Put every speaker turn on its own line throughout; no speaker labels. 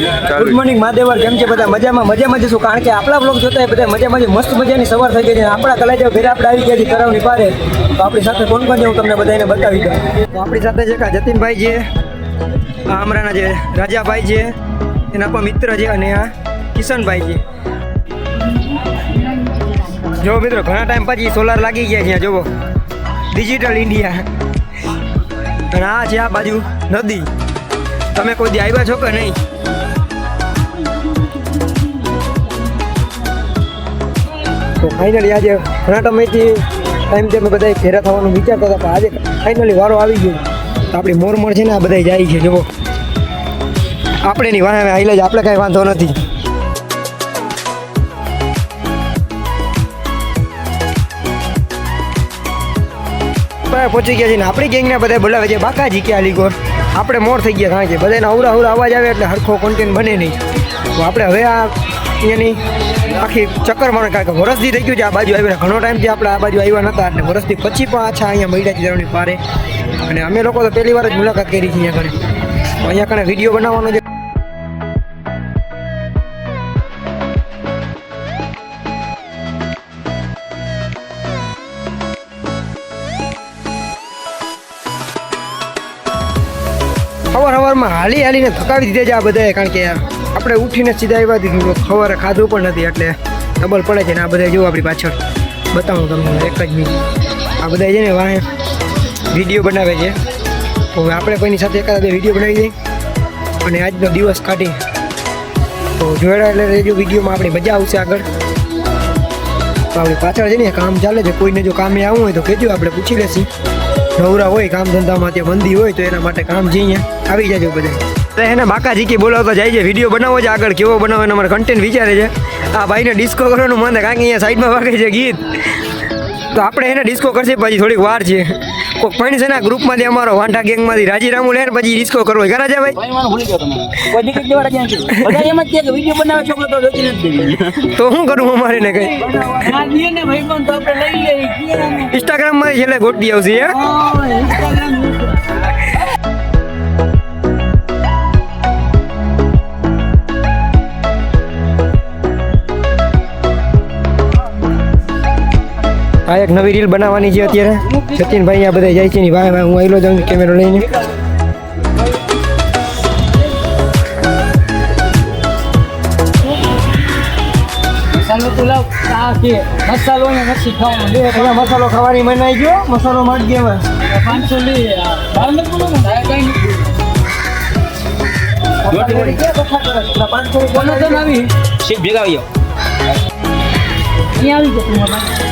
Good morning મહાદેવર, કેમ છે બધા? મજામાં જશું, કારણ કે આપણા બ્લોગ જોતા હોય બધા મજામાં મસ્ત મજાની સવાર થઈ ગઈ છે. આપણા કલાજા ઘરે આપણે આવી ગયા છીએ તળાવની પારે. તો આપણી સાથે કોણ કોણ છે હું તમને બધાને બતાવી દઉં. તો આપણી સાથે છે કા જતીનભાઈ છે, આ અમરાના જે રાજાભાઈ છે, એના પણ મિત્ર છે, અને આ કિશનભાઈ છે. જો મિત્રો ઘણા ટાઈમ પછી સોલાર લાગી ગયા છે, જોવો ડિજિટલ ઇન્ડિયા. અને આ છે આ બાજુ નદી. તમે કોઈ દી આવ્યા છો કે નહીં? તો ફાઇનલી આજે ઘણા ટાઈમથી અમે બધા ભેરા થવાનું વિચારતા હતા, પણ આજે ફાઇનલી વારો આવી ગયો. તો આપણી મોર છે ને આ બધા જાય છે, જુઓ આપણે નહીં વાહ આઈ જ, આપણે કાંઈ વાંધો નથી. પહોંચી ગયા છે ને આપણી ગેંગને બધા બોલાવે છે બાકાજી કે આલીગોર. આપણે મોર થઈ ગયા, કારણ કે બધાને અવરા અવાજ આવે એટલે હરખો કોન્ટેન્ટ બને નહીં. તો આપણે હવે આ અહીંયાની આખી ચક્કર મારે, કારણ કે વરસથી થઈ ગયું છે આ બાજુ આવીને. ઘણો ટાઈમથી આપણે આ બાજુ આવ્યા નહોતા, એટલે વરસથી પછી પણ આછા અહીંયા મળ્યા છે તળાવની પારે. અને અમે લોકો તો પહેલી વાર જ મુલાકાત કરી છે અહીંયા કણે. અહીંયા કણે વિડીયો બનાવવાનો છે. સવારમાં હાલીને થકાવી દીધે છે આ બધાએ, કારણ કે આપણે ઉઠીને સીધા આવ્યા દીધું, સવારે ખાધું પણ નથી, એટલે ડબલ પડે છે. ને આ બધા જો આપણી પાછળ બતાવું તમને એક જ મિનિટ. આ બધા છે ને વાહે વિડીયો બનાવે છે. તો હવે આપણે કોઈની સાથે એકાદ બે વિડીયો બનાવી દઈએ અને આજનો દિવસ કાઢી. તો જોયેલા એટલે રેજો વિડીયોમાં આપણી મજા આવશે આગળ. તો આપણી પાછળ છે ને કામ ચાલે છે, કોઈને જો કામે આવવું હોય તો કહેજો, આપણે પૂછી લેશી. નવરા હોય કામ ધંધામાં, ત્યાં મંદી હોય તો એના માટે કામ છે અહીંયા આવી જાજો બધા. એને બાકાજી કે બોલાવતો જાય છે, વિડીયો બનાવો છે આગળ, કેવો બનાવો એનો અમારે કન્ટેન્ટ વિચારે છે. આ ભાઈને ડિસ્કો કરવાનું મને, કારણ કે અહીંયા સાઈડમાં વાગે છે ગીત. તો આપણે એને ડિસ્કો કરશે પછી થોડીક વાર છે. કોઈ ફ્રેન્ડ છે ને ગ્રુપમાંથી અમારો વાંઢા ગેંગમાંથી રાજીરામુ લે પછી ડિસ્કો કરવો હોય કરા છે ભાઈ. તો શું કરવું અમારે ને કઈ ઇન્સ્ટાગ્રામમાં છેલ્લે ગોઠવી આવશે. આ એક નવી રીલ બનાવવાની છે અત્યારે. સચિનભાઈ આ બધા જાય છે ને ભાઈ હું આવેલો જાઉં કેમેરો લઈને. મસાલો ખાવાની મનાઈ ગયો, મસાલો માંડ ગયો 500 લઈ ભેગા આવી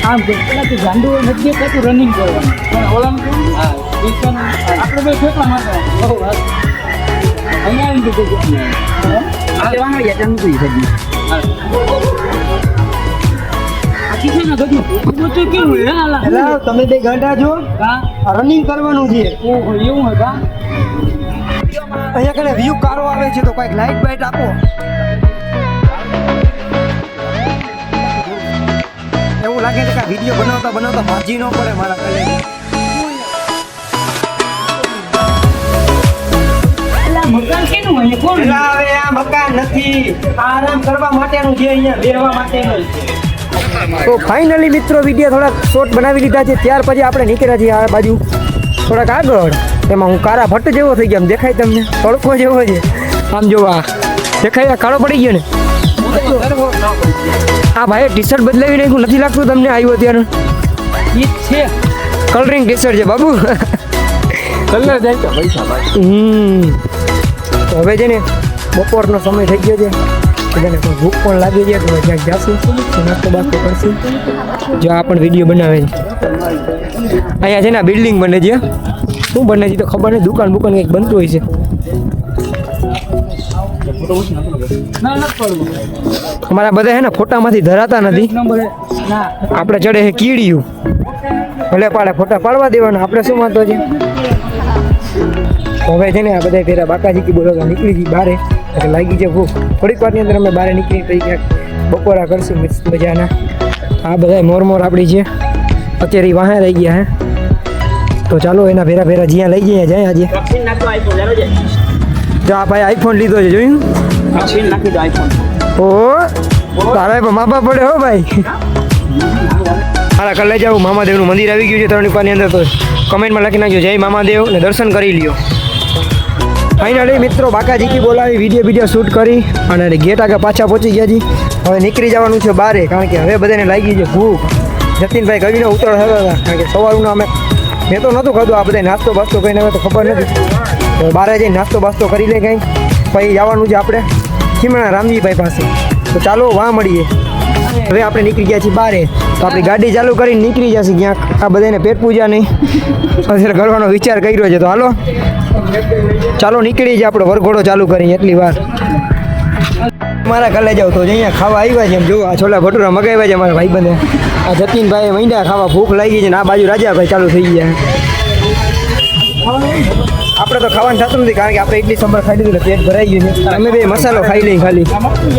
આમ પેલા ગાંડુ નથી પાછું રનિંગ કરવાનું, આપણે બે ફેંકવા માટે તમે બે ગાંડા છો, રનિંગ કરવાનું છે એવું હોય. અહીંયા કને વ્યૂ કારો આવે છે તો કઈક લાઈટ બાઈટ આપો. એવું લાગે છે કે વિડીયો બનાવતા ભાજી ન પડે મારા કલે. મકાન કેનું હોય? કોણ લાવે? આ મકાન નથી, આરામ કરવા માટેનું છે, અહીંયા બેહવા માટેનું. તો ફાઇનલી મિત્રો વિડીયો થોડાક શોર્ટ બનાવી લીધા છે, ત્યાર પછી આપણે નીકળ્યા છીએ આ બાજુ થોડાક આગળ. એમાં હું કારા ભટ્ટ જેવો થઈ ગયો, આમ દેખાય તમને? તડકો જેવો છે આમ જોવા દેખાય. કાળો પડી ગયો ને આ ભાઈ ટી શર્ટ બદલાવી નાખ્યું, નથી લાગતું તમને આવ્યું અત્યારે? છે કલરિંગ ટી શર્ટ છે બાબુ, કલર જાય તો પૈસા ભાઈ. તો હવે છે ને બપોરનો સમય થઈ ગયો છે, બધાને કોઈ ભૂખ પણ લાગી જાય તો ક્યાંક જાશું, નાસ્તો બાસ્તો કરશું. જો આ પણ વિડીયો બનાવે છે. અહીંયા છે ને આ બિલ્ડિંગ બને છે, શું બને છે તો ખબર નહીં, દુકાન કંઈક બનતું હોય છે. અમારા બધા હે ને ફોટામાંથી ધરાતા નથી, આપણે ચડે છે કીડિયું, ભલે પાડે ફોટા પાડવા દેવાના, આપણે શું વાંધો છે. હવે છે ને આ બધા ફેરા બાકાજી કી બોલવા નીકળી ગઈ બારે, એટલે લાગી છે ભૂખ. થોડીક વારની અંદર અમે બહાર નીકળી પછી ક્યાંક બપોરા કરશું મજાના. આ બધા મોર આપણી છે, અત્યારે વાહે રહી ગયા હે. તો ચાલો એના ભેરા જ્યાં લઈ જઈએ જાય આજે. જો આ ભાઈ આઈફોન લીધો છે જોયું
છીન નાખી દો આઈફોન.
ઓ તારા પણ માપા પડે હો ભાઈ હારા કલે જાવ મામાદેવનું મંદિર આવી ગયું છે તરણીપાની અંદર તો કમેન્ટમાં લખી નાખજો જય મામાદેવ ને દર્શન કરી લ્યો ફાઇનલી મિત્રો બાકાજીકી બોલાવી વિડીયો શૂટ કરી અને ગેટ આગળ પાછા પહોંચી ગયા છી હવે નીકળી જવાનું છે બારે કારણ કે હવે બધાને લાગી છે ભૂખ જતીનભાઈ કવિનો ઉતર થતા હતા કારણ કે સવારનું અમે મેં તો નહોતું ખાધું આ બધા નાસ્તો બાસ્તો કરીને હવે તો ખબર નથી તો બારે જઈને નાસ્તો બાસ્તો કરી લે કંઈ પછી જવાનું છે આપણે ખીમણા રામજીભાઈ પાસે તો ચાલો વાં મળીએ હવે આપણે નીકળી ગયા છીએ બારે તો આપણી ગાડી ચાલુ કરીને નીકળી જશે ક્યાંક આ બધાને પેટ પૂજા નહીં અત્યારે કરવાનો વિચાર કર્યો છે તો હાલો ચાલો નીકળી જાય આપણો વરઘોડો ચાલુ કરી એટલી વાર મારા કલે જાવ તો અહીંયા ખાવા આવ્યા છે એમ જો આ છોલા ભટુરા મગાવ્યા છે મારા ભાઈબંધે આ જતીનભાઈ મહિના ખાવા ભૂખ લાગી છે ને આ બાજુ રાજાભાઈ ચાલુ થઈ ગયા આપણે તો ખાવાનું થતું નથી કારણ કે આપણે ઇડલી સંભાર ખાઈ લીધું એટલે પેટ ભરાઈ ગયું છે અમે બે મસાલો ખાઈ લઈએ ખાલી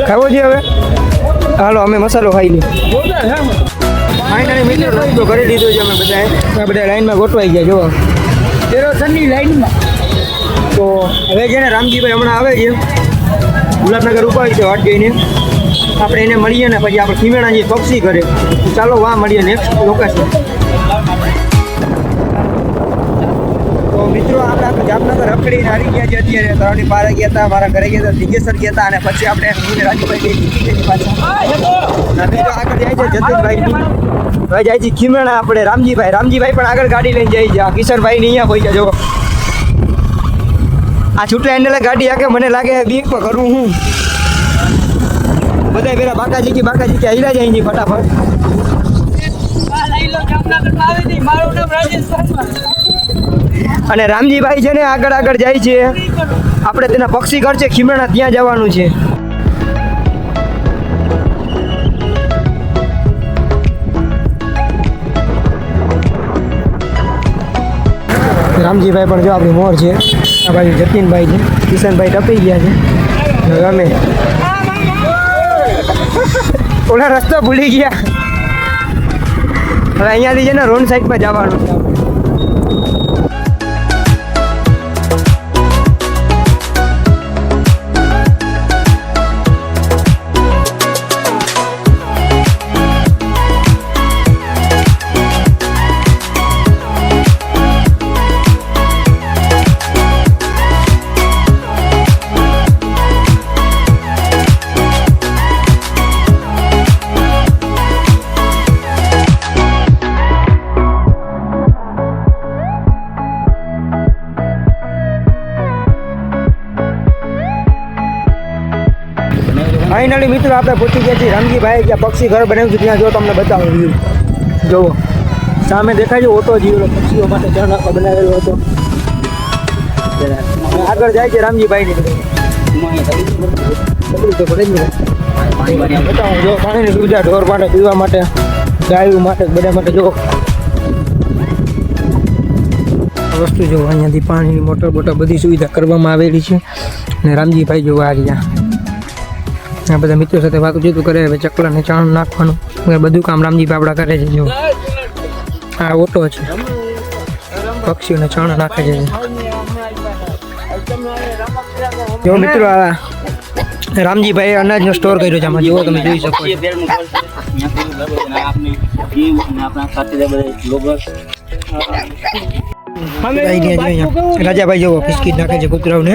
ખાવો છે હવે હાલો અમે મસાલો ખાઈ લઈએ ફાઇનલી મિત્રો નાસ્તો કરી દીધો છે અમે બધા લાઈનમાં ગોઠવાઈ ગયા જો તેરોસનની લાઈનમાં તો હવે છે ને રામજીભાઈ હમણાં આવે છે ગુલાબનગર ઉપાડી છે વાટ જોઈને આપણે એને મળીએ ને પછી આપણે ખીમેણાજી પક્ષી કરે ચાલો વાં મળીએ નેક્સ્ટ લોકેશન તો મિત્રો આપણે જામનગર રખડીને આવી ગયા છે અત્યારે તળાવની પારે ગયા હતા મારા ઘરે ગયા હતા દિગેશ્વર ગયા હતા અને પછી આપણે રાજુભાઈ પાછા આગળ જાય છે જતીનભાઈની હવે જાય છે ખીમેણા આપણે રામજીભાઈ પણ આગળ ગાડી લઈને જાય છે આ કિશનભાઈ ને અહીંયા પહોંચ્યા જો આ છૂટા એન્ડલે ગાડી આકે મને લાગે બીક પર કરું હું બધા પેલા બાકાજી કે હીરા જાય છે ફટાફટ અને રામજીભાઈ છે ને આગળ જાય છે આપણે તેના પક્ષી ઘર છે ખીમણા ત્યાં જવાનું છે રામજીભાઈ પણ જો આપણી મોર છે આ બાજુ જતીનભાઈ છે કિશનભાઈ ટપી ગયા છે અમે ઓલા રસ્તો ભૂલી ગયા હવે અહીંયાથી છે ને રોડ સાઈડ પર જવાનું છે ફાઇનલી મિત્રો આપણે પહોંચી ગયા છીએ રામજીભાઈ જ્યાં પક્ષી ઘર બનાવ્યું છે ત્યાં જો તમને બતાવું વ્યૂ જુઓ સામે દેખાય છે ઓટો જીવેલો પક્ષીઓ માટે ચણ નાખવા બનાવેલો હતો આગળ જાય છે રામજીભાઈની બતાવું જો પાણીની સુવિધા ઢોર માટે પીવા માટે ગાયું માટે બધા માટે જો વસ્તુ જો અહીંયાથી પાણીની મોટર બોટર બધી સુવિધા કરવામાં આવેલી છે અને રામજીભાઈ જો આ રહ્યા આ બધા મિત્રો સાથે વાતચીત કરે હવે ચકલાને ચાણ નાખવાનું બધું કામ રામજીભાઈ આપણા કરે છે જો આ ઓટો છે પક્ષીઓને ચાણ નાખે છે જો મિત્રો આ રામજીભાઈ અનાજનો સ્ટોર કર્યો છે આમાં જેવો તમે જોઈ શકો રાજાભાઈ જેવો બિસ્કીટ નાખે છે કૂતરાઓને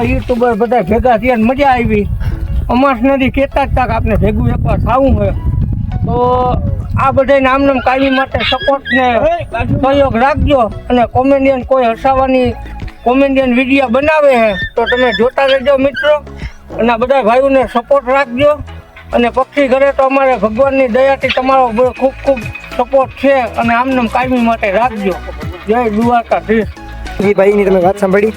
યુટ્યુબર બધા ભેગા થયા મજા આવી અમાસ નથી કેતા જ તાક આપણે ભેગું એકવાર થવું હોય તો આ બધાને આમનામ કાયમી માટે સપોર્ટ ને સહયોગ રાખજો અને કોમેડિયન કોઈ હસાવવાની કોમેડિયન વિડીયો બનાવે છે તો તમે જોતા રહેજો મિત્રો અને બધા ભાઈઓને સપોર્ટ રાખજો અને પક્ષી ઘરે તો અમારે ભગવાનની દયાથી તમારો ખૂબ ખૂબ સપોર્ટ છે અને આમનામ કાયમી માટે રાખજો જય દ્વારકાધીશ
એ ભાઈની તમે વાત સાંભળી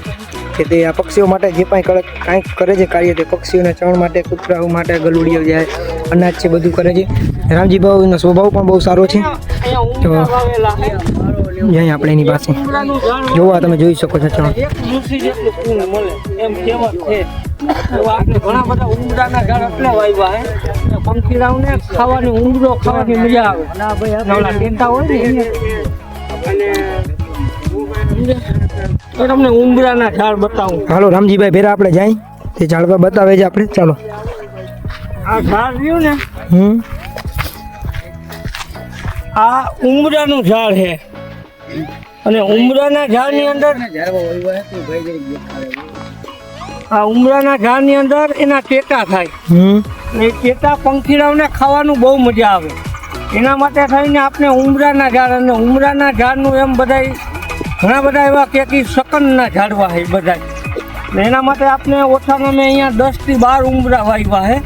કે તે આ પક્ષીઓ માટે જે કાંઈક કરે છે કાર્ય તે પક્ષીઓને ચણ માટે કૂતરાઓ માટે ગલુડીઓ જાય અનાજ છે બધું કરે છે રામજીભાઈનો સ્વભાવ પણ બહુ સારો છે તો અહીં આપણે એની પાસે જોવા તમે જોઈ શકો છો ચણ
આપણે ઘણા બધા ઉંબરાના ઝાડ એટલે વાવ્યા હે પંખીરાઓને ખાવાની ઉંબરો ખાવાની મજા આવે ઓલા ટેટા હોય ને અને તો તમને ઉંબરાના ઝાડ બતાવું.
હાલો રામજીભાઈ ભેરા આપણે જાય તે ઝાડવા બતાવે છે આપણે. ચાલો
આ ઝાડ રહ્યું ને
હમ
આ ઉંબરાનું ઝાડ છે અને ઉંબરાના ઝાડની અંદર આ ઉંબરાના ઝાડની અંદર એના ટેટા થાય અને એ ટેટા પંખીડાઓને ખાવાનું બહુ મજા આવે. એના માટે થઈને આપણે ઉંબરાના ઝાડ અને ઉંબરાના ઝાડનું એમ બધાય ઘણા બધા એવા કે શકનના ઝાડવા છે બધા ને એના માટે આપણે ઓછામાં મેં અહીંયા 10 થી 12 ઉંબરા વાવ્યા છે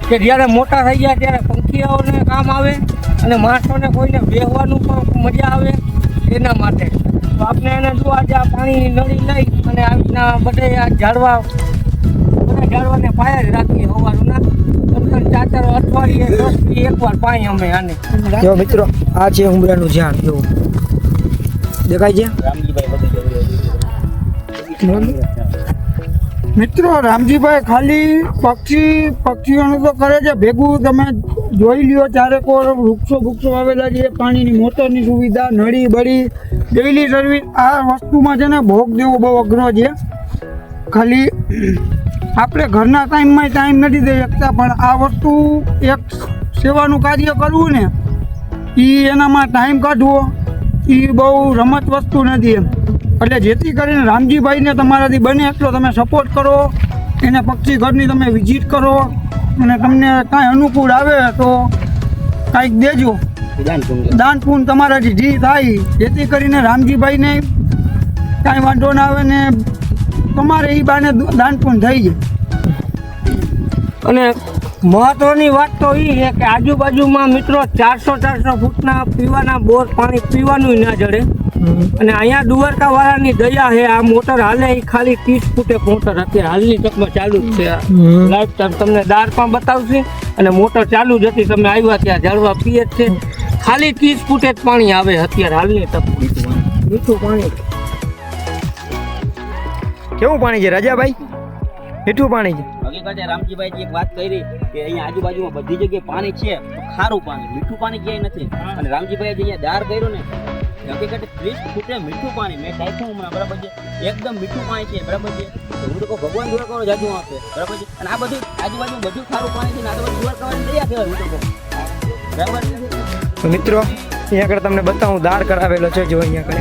કે જ્યારે મોટા થઈ ગયા ત્યારે પંખીઓને કામ આવે અને માણસોને કોઈને બેહવાનું પણ મજા આવે એના માટે. તો આપણે એને જો આજે આ પાણીની નળી લઈ અને આવી રીતના બધે આ બધા ઝાડવાને પાયા જ રાખીએ સવારના 3-4 અઠવાડિયે 10 થી 1 વાર પાણી અમે આને.
જો મિત્રો આ છે ઉંબરાનું ઝાડ. જો દેખાય છે
મિત્રો રામજીભાઈ ખાલી પક્ષીઓનું તો કરે છે ભેગું. તમે જોઈ લ્યો ચારેકોર વૃક્ષો આવેલા છે, પાણીની મોટરની સુવિધા, નળી બળી, ડેઈલી સર્વિસ. આ વસ્તુમાં છે ને ભોગ દેવો બહુ અઘરો છે. ખાલી આપણે ઘરના ટાઈમમાં ટાઈમ નથી દઈ શકતા, પણ આ વસ્તુ એક સેવાનું કાર્ય કરવું ને એ એનામાં ટાઈમ કાઢવો એ બહુ રમત વસ્તુ નથી એમ. એટલે જેથી કરીને રામજીભાઈને તમારાથી બને એટલો તમે સપોર્ટ કરો, એને પક્ષી ઘરની તમે વિઝિટ કરો અને તમને કાંઈ અનુકૂળ આવે તો કાંઈક દેજો, દાન પૂન તમારાથી જે થાય, જેથી કરીને રામજીભાઈને કાંઈ વાંધો ના આવે ને તમારે એ બાને દાન પૂન થઈ જાય.
અને મહત્વની વાત તો એ છે કે આજુબાજુમાં મિત્રો 400 ફૂટના પીવાના બોર પાણી પીવાનું ના જડે. અને અહીંયા દ્વારકા વાળાની દયા છે, આ મોટર હાલે એ ખાલી 30 ફૂટે મોટર અત્યારે હાલની તકમાં ચાલુ જ છે. લાઈવ ટાઈમ તમને દાર પણ બતાવશે અને મોટર ચાલુ જ હતી. તમે આવ્યા ત્યાં ઝાડવા પીએ જ છે. ખાલી 30 ફૂટે જ પાણી આવે અત્યારે હાલની તકમાં. મીઠું પાણી.
કેવું પાણી છે રાજાભાઈ? મીઠું પાણી છે.
હકીકતે રામજીભાઈ એક વાત કરી કે અહીંયા આજુબાજુમાં બધી જગ્યાએ પાણી છે, ખારું પાણી, મીઠું પાણી ક્યાંય નથી. અને રામજીભાઈએ જે અહીંયા દાર કર્યો ને હકીકતે 30 ફૂટે મીઠું પાણી મેં ટાઈપું હમણાં, બરાબર છે, એકદમ મીઠું પાણી છે, બરાબર છે. તો હું તો કહું ભગવાન દ્વારકા જાજુ આપે, બરાબર છે. અને આ બધું આજુબાજુ બધું ખારું પાણી છે ને આ તો બધું દ્વારકાની દયા કહેવાય હું તો કહું, બરાબર.
તો મિત્રો અહીંયા આગળ તમને બતાવું દાર કરાવેલો છે. જો અહીંયા આગળ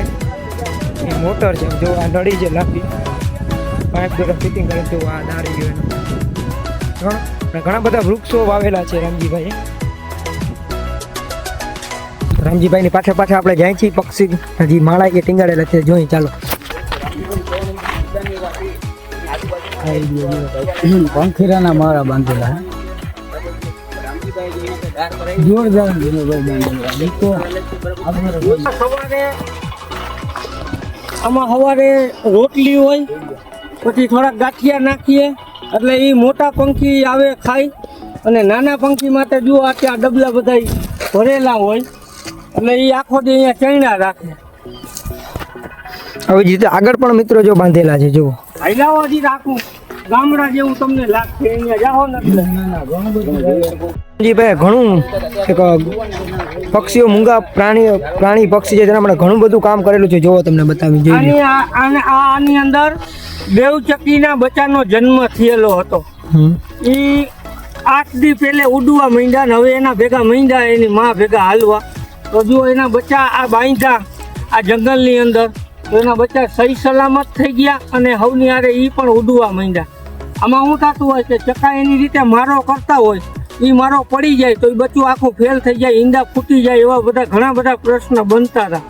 એ મોટર છે, જો આ નળી છે લાંબી પાઇપ દ્વારા ફિટિંગ કરે છે. આ દારી ગયો એનો ઘણા બધા વૃક્ષો વાવેલા છે રામજીભાઈએ. રામજીભાઈની પાછળ આપણે જાય છીએ. પક્ષી હજી માળા કે ટીંગાડેલા છે, જોઈ ચાલો.
પંખીરાના માળા બાંધેલા જોરદાર
આમાં સવારે રોટલી હોય, પછી થોડાક ગાંઠિયા નાખીએ એટલે એ મોટા પંખી આવે ખાય. અને નાના પંખી માટે જુઓ આ ત્યાં ડબલા બધા ભરેલા હોય એટલે એ આખો દી અહીંયા ચણ્યા રાખે.
આવી રીતે આગળ પણ મિત્રો જો બાંધેલા છે. જુઓ
હાઈલાવાથી રાખું ગામડા જેવું તમને લાગશે. અહીંયા જાઓ ને
રામજીભાઈ ઘણું એક પક્ષીઓ મૂંગા પ્રાણી પક્ષી છે તેના માટે ઘણું બધું કામ કરેલું છે. જોવો તમને બતાવી જોઈએ.
આની અંદર દેવચકીના બચ્ચાનો જન્મ થયેલો હતો. એ 8 દી પહેલે ઉડવા માંડ્યા ને હવે એના ભેગા માંડ્યા એની માં ભેગા હાલવા. તો જો એના બચ્ચા આ બાંધ્યા આ જંગલની અંદર તો એના બચ્ચા સહી સલામત થઈ ગયા અને હવની હારે એ પણ ઉડવા માંડ્યા. આમાં શું થતું હોય કે ચકા એની રીતે મારો કરતા હોય, એ મારો પડી જાય તો એ બચ્ચું આખું ફેલ થઈ જાય, ઈંડા ફૂટી જાય, એવા બધા ઘણા બધા પ્રશ્ન બનતા હતા.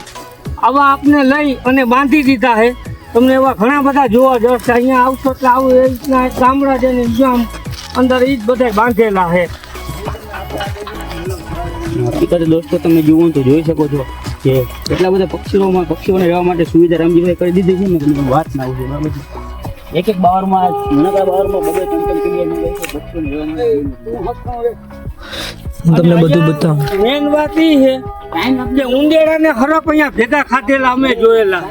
આવા આપને લઈ અને બાંધી દીધા છે. તમને એવા ઘણા બધા જોવા જશે. અહીંયા આવશો એટલે આવું એ રીતના ગામડા છે ને આમ અંદર એ જ બધા બાંધેલા છે.
હકીકતે દોસ્તો તમે જુઓ તો જોઈ શકો છો કે કેટલા બધા પક્ષીઓને રહેવા માટે સુવિધા રામજીભાઈ કરી દીધી છે ને તમે વાત ના આવશે, બરાબર છે. એક બાવરમાં નાના બાવરમાં બધે
તમને બધું બતાવું.
મેન વાત એ છે જે ઉંદેડા ને હરપ અહીંયા ભેગા ખાધેલા અમે જોયેલા.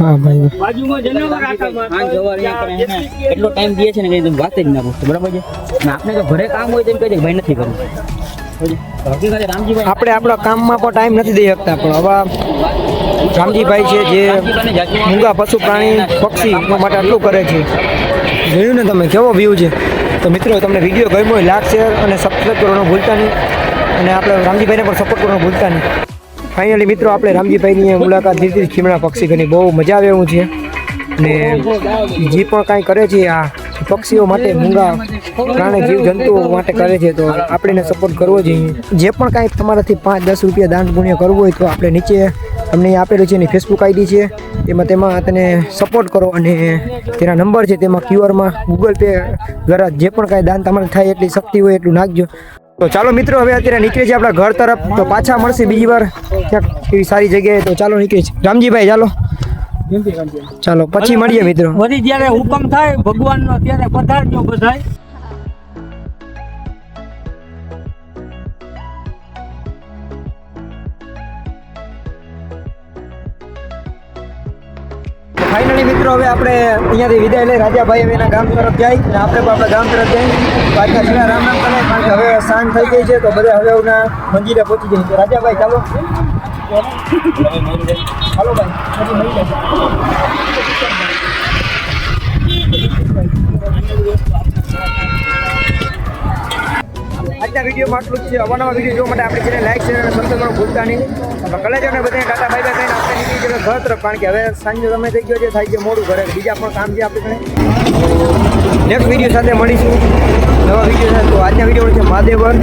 હા ભાઈ
બાજુમાં જનાવર આટા મારતા
સાંજ સવારે અહીંયા આપણે એને એટલો ટાઈમ દે છે ને કે તમે વાત જ ના પૂછો, બરાબર છે ને આપણે જો ઘરે કામ હોય તો એમ કહે છે કે ભાઈ નથી કરવું. હકીકતે રામજીભાઈ
આપણે આપણા કામમાં પણ ટાઈમ નથી દઈ શકતા, પણ હવે રામજીભાઈ છે જે મૂંગા પશુ પ્રાણી પક્ષી માટે આટલું કરે છે. જોયું ને તમે કેવો વ્યૂ છે. તો મિત્રો તમને વિડીયો ગમ્યો હોય લાઈક શેર અને સબસ્ક્રાઈબ કરવાનું ભૂલતા નહીં, અને આપણે રામજીભાઈને પણ સપોર્ટ કરવાનું ભૂલતા નહીં. ફાઇનલી મિત્રો આપણે રામજીભાઈની મુલાકાત લીધી ખીમણા પક્ષી ઘરની બહુ મજા આવે એવું છે. અને જે પણ કાંઈ કરે છે આ પક્ષીઓ માટે મૂંગા પ્રાણી જીવજંતુઓ માટે કરે છે, તો આપણે એને સપોર્ટ કરવો જોઈએ. જે પણ કાંઈ તમારાથી 5-10 રૂપિયા દાન પુણ્ય કરવું હોય તો આપણે નીચે તમને આપેલું છે એની ફેસબુક આઈડી છે, તેમાં તેને સપોર્ટ કરો, અને તેના નંબર છે તેમાં ક્યુઆરમાં ગૂગલ પે દ્વારા જે પણ કાંઈ દાન તમારે થાય એટલી શક્તિ હોય એટલું નાખજો. તો ચાલો મિત્રો હવે અત્યારે નીકળીએ છીએ આપણા ઘર તરફ. તો પાછા મળશે બીજી વાર ક્યાંક એવી સારી જગ્યાએ. તો ચાલો નીકળીએ છીએ. રામજીભાઈ ચાલો પછી મળીએ મિત્રો.
વળી જ્યારે હુકમ થાય ભગવાનનો ત્યારે પધારજો બધાય.
ફાઇનલી મિત્રો હવે આપણે અહીંયાથી વિદાય લઈ રાજાભાઈ હવે એના ગામ તરફ જાય, અને આપણે પણ આપણા ગામ તરફ જઈએ. આજના છેલ્લા રામ રામ કરે, કારણ કે હવે સાંજ થઈ ગઈ છે, તો બધા હવે એના મંદિરે પહોંચી જઈએ. તો રાજાભાઈ ચાલો હાલો ભાઈ પછી મળી જાય. આજના વિડીયોમાં આટલું જ છે. અવાનવા વિડીયો જોવા માટે આપણી ચેનલ લાઈક શેર અને સબસ્ક્રાઈબ કરવાનું ભૂલતા નહીં. કલેજોને બધાને ટાટા બાય બાય કહીને આપણે નીકળી જઈએ ઘર તરફ, કારણ કે હવે સાંજનો સમય થઈ ગયો છે, થાય છે મોડું ઘરે, બીજા પણ કામ છે આપણે. નેક્સ્ટ વિડીયો સાથે મળીશું, નવા વિડીયો સાથે. તો આજના વિડીયો છે મહાદેવર.